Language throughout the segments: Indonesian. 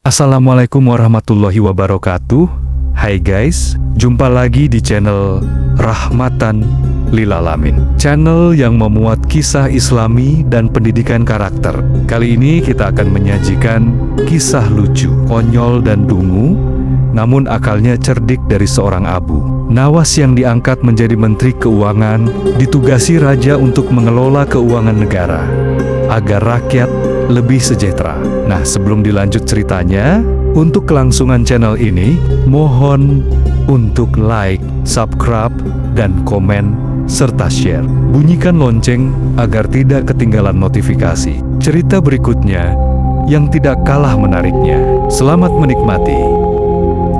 Assalamualaikum warahmatullahi wabarakatuh. Hai guys, jumpa lagi di channel Rahmatan Lil Alamin, channel yang memuat kisah islami dan pendidikan karakter. Kali ini kita akan menyajikan kisah lucu, konyol dan dungu, namun akalnya cerdik dari seorang Abu Nawas yang diangkat menjadi Menteri Keuangan, ditugasi raja untuk mengelola keuangan negara agar rakyat lebih sejahtera. Nah, sebelum dilanjut ceritanya, untuk kelangsungan channel ini, mohon untuk like, subscribe, dan komen, serta share. Bunyikan lonceng agar tidak ketinggalan notifikasi cerita berikutnya yang tidak kalah menariknya. Selamat menikmati.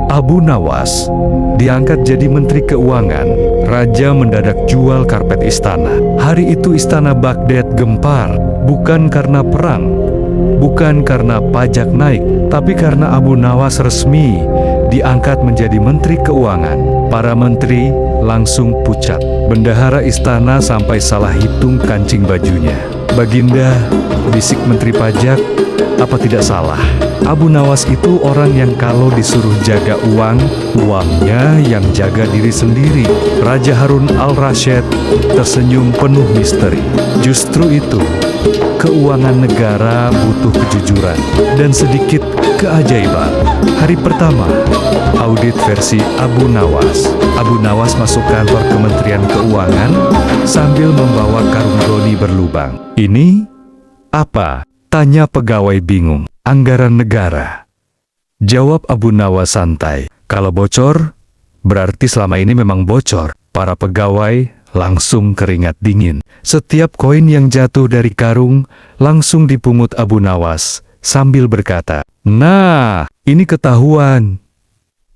Abu Nawas diangkat jadi Menteri Keuangan. Raja mendadak jual karpet istana. Hari itu istana Baghdad gempar, bukan karena perang, bukan karena pajak naik, tapi karena Abu Nawas resmi diangkat menjadi Menteri Keuangan. Para menteri langsung pucat. Bendahara istana sampai salah hitung kancing bajunya. "Baginda," bisik Menteri Pajak, "apa tidak salah? Abu Nawas itu orang yang kalau disuruh jaga uang, uangnya yang jaga diri sendiri." Raja Harun al-Rasyid tersenyum penuh misteri. Justru itu, keuangan negara butuh kejujuran dan sedikit keajaiban. Hari pertama, audit versi Abu Nawas. Abu Nawas masuk kantor Kementerian Keuangan sambil membawa karung brownie berlubang. "Ini apa?" tanya pegawai bingung. "Anggaran negara," jawab Abu Nawas santai. "Kalau bocor, berarti selama ini memang bocor." Para pegawai langsung keringat dingin. Setiap koin yang jatuh dari karung langsung dipungut Abu Nawas sambil berkata, "Nah, ini ketahuan.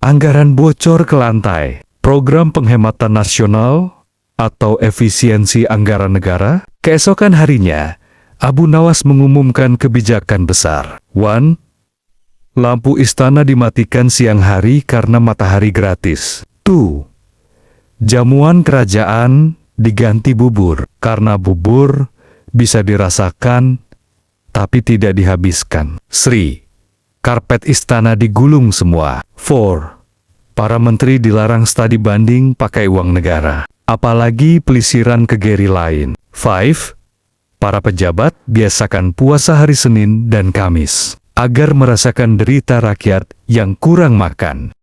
Anggaran bocor ke lantai. Program penghematan nasional atau efisiensi anggaran negara." Keesokan harinya, Abu Nawas mengumumkan kebijakan besar. 1. Lampu istana dimatikan siang hari karena matahari gratis. 2. Jamuan kerajaan diganti bubur, karena bubur bisa dirasakan tapi tidak dihabiskan. 3. Karpet istana digulung semua. 4. Para menteri dilarang studi banding pakai uang negara, apalagi pelisiran ke geri lain. 5. Para pejabat biasakan puasa hari Senin dan Kamis, agar merasakan derita rakyat yang kurang makan.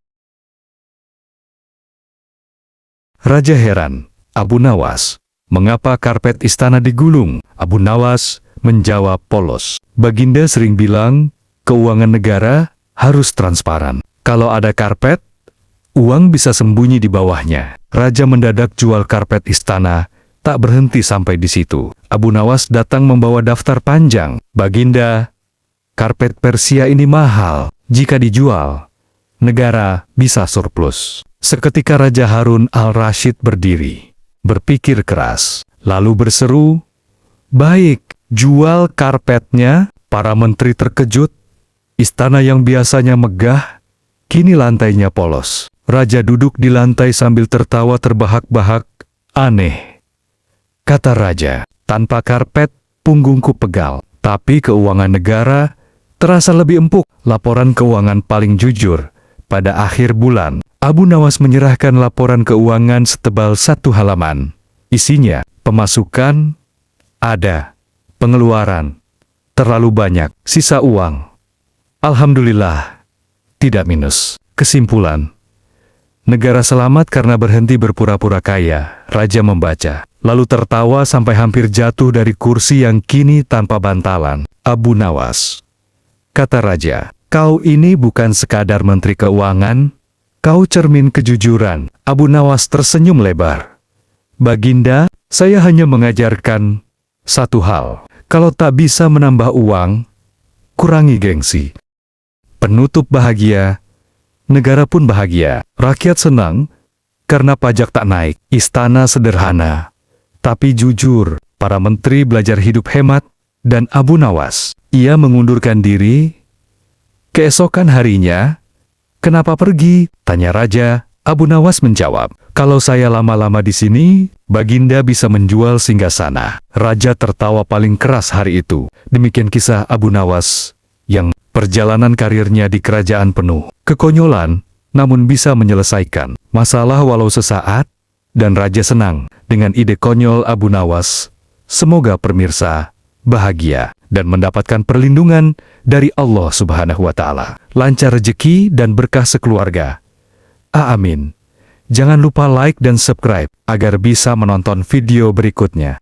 Raja heran, "Abu Nawas, mengapa karpet istana digulung?" Abu Nawas menjawab polos, "Baginda sering bilang, keuangan negara harus transparan. Kalau ada karpet, uang bisa sembunyi di bawahnya." Raja mendadak jual karpet istana. Tak berhenti sampai di situ. Abu Nawas datang membawa daftar panjang. "Baginda, karpet Persia ini mahal. Jika dijual, negara bisa surplus." Seketika Raja Harun al-Rasyid berdiri, berpikir keras, lalu berseru, "Baik, jual karpetnya." Para menteri terkejut. Istana yang biasanya megah, kini lantainya polos. Raja duduk di lantai sambil tertawa terbahak-bahak. "Aneh," kata raja, "tanpa karpet, punggungku pegal. Tapi keuangan negara terasa lebih empuk." Laporan keuangan paling jujur. Pada akhir bulan, Abu Nawas menyerahkan laporan keuangan setebal 1 halaman. Isinya, pemasukan ada, pengeluaran terlalu banyak, sisa uang alhamdulillah tidak minus. Kesimpulan, negara selamat karena berhenti berpura-pura kaya. Raja membaca, lalu tertawa sampai hampir jatuh dari kursi yang kini tanpa bantalan. "Abu Nawas," kata raja, "kau ini bukan sekadar Menteri Keuangan, kau cermin kejujuran." Abu Nawas tersenyum lebar. "Baginda, saya hanya mengajarkan satu hal. Kalau tak bisa menambah uang, kurangi gengsi. Penutup bahagia, negara pun bahagia. Rakyat senang karena pajak tak naik. Istana sederhana, tapi jujur." Para menteri belajar hidup hemat, dan Abu Nawas, ia mengundurkan diri. Keesokan harinya, "Kenapa pergi?" tanya raja. Abu Nawas menjawab, "Kalau saya lama-lama di sini, Baginda bisa menjual singgasana." Raja tertawa paling keras hari itu. Demikian kisah Abu Nawas yang Perjalanan karirnya di kerajaan penuh kekonyolan, namun bisa menyelesaikan masalah walau sesaat, dan raja senang dengan ide konyol Abu Nawas. Semoga pemirsa bahagia dan mendapatkan perlindungan dari Allah Subhanahu wa Ta'ala, lancar rezeki dan berkah sekeluarga. Amin. Jangan lupa like dan subscribe agar bisa menonton video berikutnya.